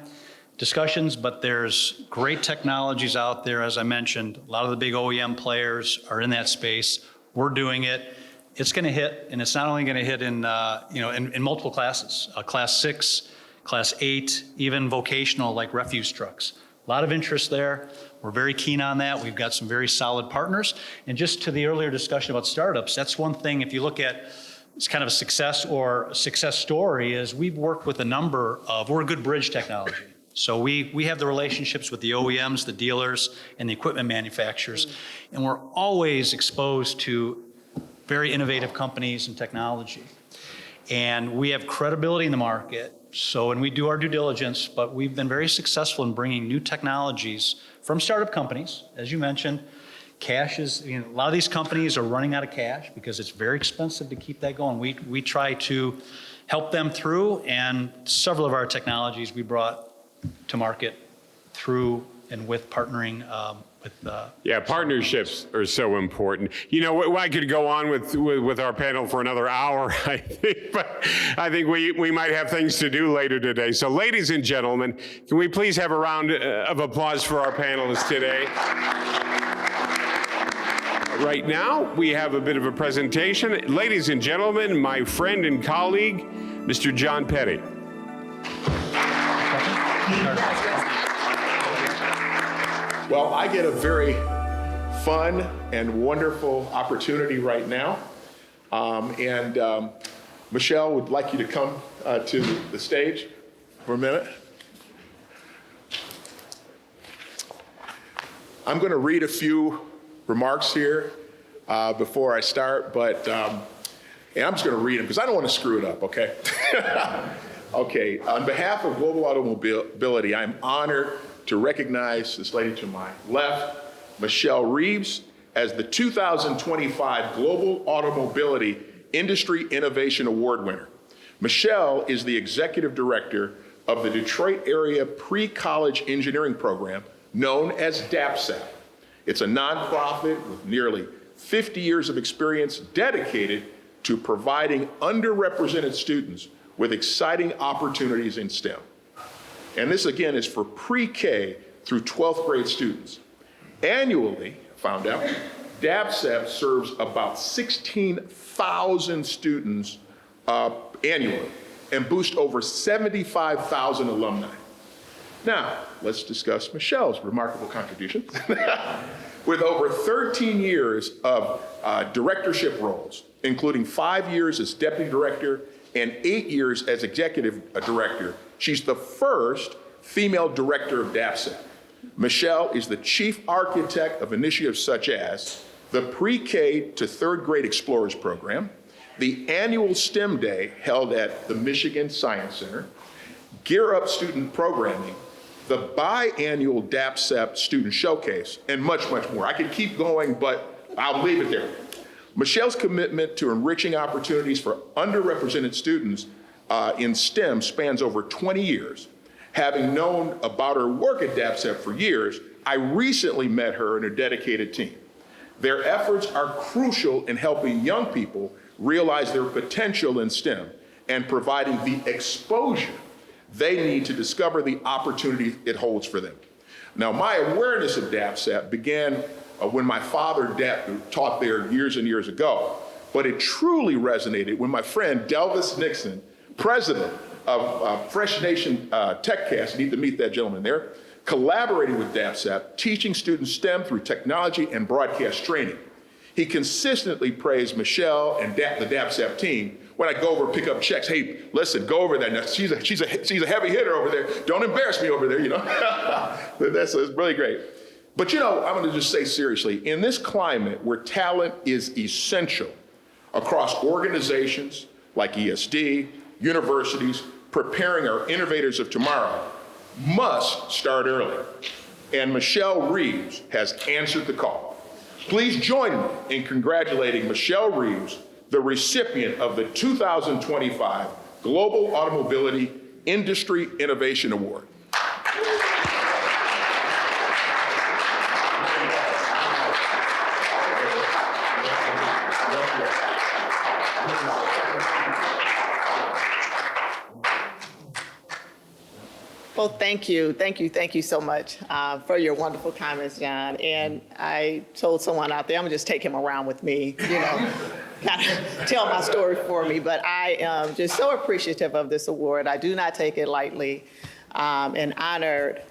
discussions, but there's great technologies out there. As I mentioned, a lot of the big OEM players are in that space. We're doing it. It's going to hit, and it's not only going to hit in multiple classes, Class 6. Class 8, even vocational like refuse trucks. A lot of interest there. We're very keen on that. We've got some very solid partners. And just to the earlier discussion about startups, that's one thing, if you look at it's kind of a success or a success story, is we've worked with we're a good bridge technology. So we have the relationships with the OEMs, the dealers, and the equipment manufacturers. And we're always exposed to very innovative companies and technology. And we have credibility in the market. So when we do our due diligence, but we've been very successful in bringing new technologies from startup companies. As you mentioned, cash is, a lot of these companies are running out of cash because it's very expensive to keep that going. We try to help them through, and several of our technologies we brought to market through and with partnering with partnerships are so important. I could go on with our panel for another hour, I think, but I think we might have things to do later today. So ladies and gentlemen, can we please have a round of applause for our panelists today? Right now, we have a bit of a presentation. Ladies and gentlemen, my friend and colleague, Mr. John Petty. Well, I get a very fun and wonderful opportunity right now. Michelle would like you to come to the stage for a minute. I'm going to read a few remarks here before I start, but and I'm just going to read them because I don't want to screw it up, okay? Okay, on behalf of Global Automobility, I'm honored to recognize this lady to my left, Michelle Reeves, as the 2025 Global Automobility Industry Innovation Award winner. Michelle is the executive director of the Detroit area pre-college engineering program known as DAPSAP. It's a nonprofit with nearly 50 years of experience dedicated to providing underrepresented students with exciting opportunities in STEM. And this, again, is for pre-K through 12th grade students. Annually, found out, DABCEP serves about 16,000 students annually and boosts over 75,000 alumni. Now, let's discuss Michelle's remarkable contributions. With over 13 years of directorship roles, including 5 years as deputy director and 8 years as executive director, she's the first female director of DABCEP. Michelle is the chief architect of initiatives such as the Pre-K to 3rd grade Explorers program, the annual STEM Day held at the Michigan Science Center, Gear Up student programming, the biannual DABCEP student showcase, and much, much more. I could keep going, but I'll leave it there. Michelle's commitment to enriching opportunities for underrepresented students in STEM spans over 20 years. Having known about her work at DABCEP for years, I recently met her and her dedicated team. Their efforts are crucial in helping young people realize their potential in STEM and providing the exposure they need to discover the opportunity it holds for them. Now, my awareness of DABCEP began when my father taught there years and years ago, but it truly resonated when my friend Delvis Nixon, president of Fresh Nation TechCast, you need to meet that gentleman there, collaborating with DABCEP, teaching students STEM through technology and broadcast training. He consistently praised Michelle and the DABCEP team when I go over and pick up checks. Hey, listen, go over there. Now, she's a heavy hitter over there. Don't embarrass me over there, you know. That's really great. But you know, I'm going to just say seriously, in this climate where talent is essential across organizations like ESD, universities, preparing our innovators of tomorrow must start early. And Michelle Reeves has answered the call. Please join me in congratulating Michelle Reeves, the recipient of the 2025 Global Automobility Industry Innovation Award. Well, thank you so much for your wonderful comments, John. And I told someone out there, I'm gonna just take him around with me, you know, kind of tell my story for me. But I am just so appreciative of this award. I do not take it lightly, and honored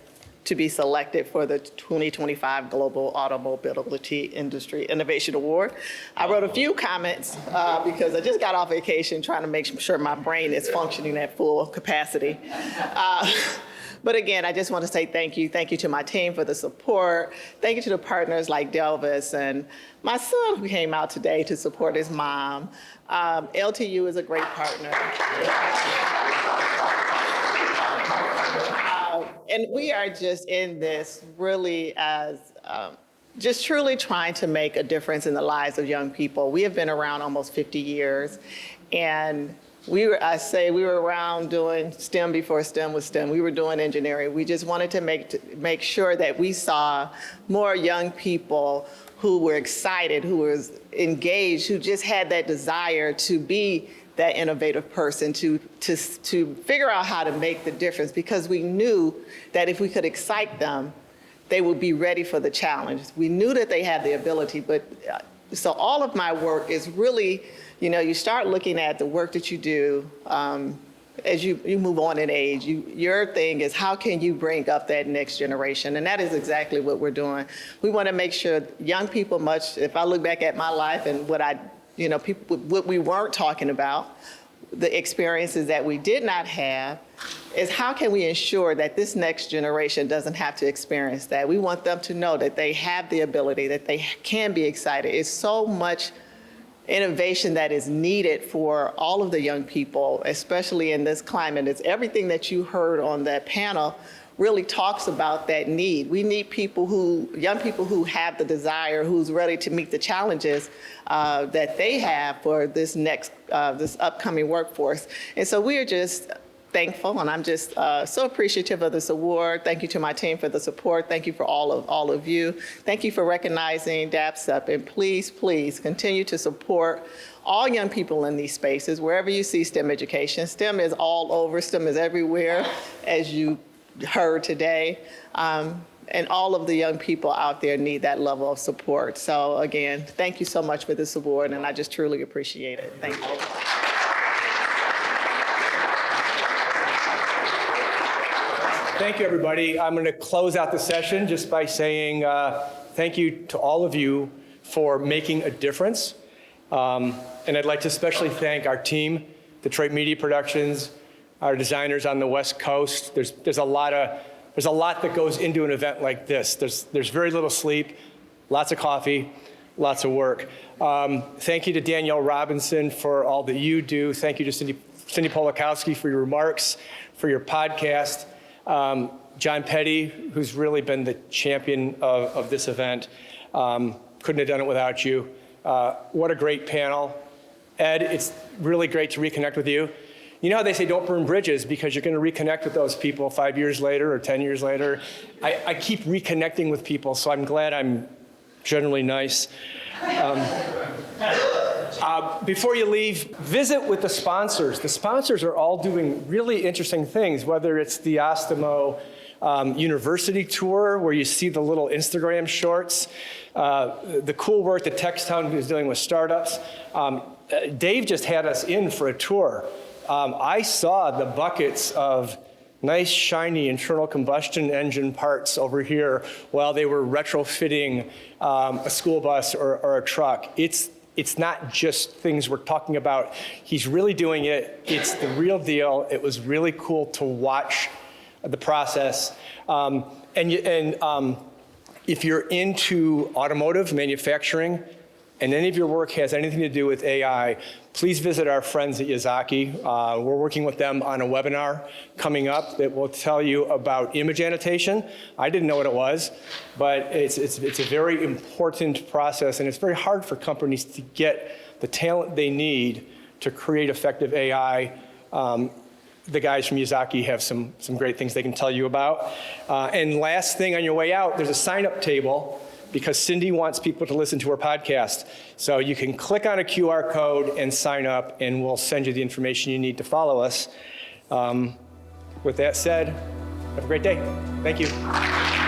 to be selected for the 2025 Global Automobility Industry Innovation Award. I wrote a few comments because I just got off vacation trying to make sure my brain is functioning at full capacity. But again, I just want to say thank you. Thank you to my team for the support. Thank you to the partners like Delvis and my son who came out today to support his mom. LTU is a great partner. And we are just in this really as just truly trying to make a difference in the lives of young people. We have been around almost 50 years, and we were around doing STEM before STEM was STEM. We were doing engineering. We just wanted to make sure that we saw more young people who were excited, who was engaged, who just had that desire to be that innovative person, to figure out how to make the difference, because we knew that if we could excite them, they would be ready for the challenge. We knew that they had the ability, but so all of my work is really, you know, you start looking at the work that you do as you move on in age. Your thing is how can you bring up that next generation? And that is exactly what we're doing. We want to make sure young people if I look back at my life and what we weren't talking about, the experiences that we did not have, is how can we ensure that this next generation doesn't have to experience that? We want them to know that they have the ability, that they can be excited. It's so much innovation that is needed for all of the young people, especially in this climate. It's everything that you heard on that panel really talks about that need. We need young people who have the desire, who's ready to meet the challenges that they have for this upcoming workforce. And so we are just thankful, and I'm just so appreciative of this award. Thank you to my team for the support. Thank you for all of you. Thank you for recognizing DAPSUP, and please, please continue to support all young people in these spaces, wherever you see STEM education. STEM is all over, STEM is everywhere, as you heard today. And all of the young people out there need that level of support. So again, thank you so much for this award, and I just truly appreciate it. Thank you. Thank you, everybody. I'm going to close out the session just by saying thank you to all of you for making a difference. And I'd like to especially thank our team, Detroit Media Productions, our designers on the West Coast. There's a lot that goes into an event like this. There's very little sleep, lots of coffee, lots of work. Thank you to Danielle Robinson for all that you do. Thank you to Cindy Polakowski for your remarks, for your podcast. John Petty, who's really been the champion of this event. Couldn't have done it without you. What a great panel. Ed, it's really great to reconnect with you. You know how they say don't burn bridges because you're going to reconnect with those people 5 years later or 10 years later. I keep reconnecting with people, so I'm glad I'm generally nice. Before you leave, visit with the sponsors. The sponsors are all doing really interesting things, whether it's the Astemo University Tour, where you see the little Instagram shorts, the cool work that TechTown is doing with startups. Dave just had us in for a tour. I saw the buckets of nice, shiny internal combustion engine parts over here while they were retrofitting a school bus or a truck. It's not just things we're talking about. He's really doing it. It's the real deal. It was really cool to watch the process. If you're into automotive manufacturing and any of your work has anything to do with AI, please visit our friends at Yazaki. We're working with them on a webinar coming up that will tell you about image annotation. I didn't know what it was, but it's a very important process, and it's very hard for companies to get the talent they need to create effective AI. The guys from Yazaki have some great things they can tell you about. And last thing on your way out, there's a sign-up table because Cindy wants people to listen to her podcast. So you can click on a QR code and sign up, and we'll send you the information you need to follow us. With that said, have a great day. Thank you.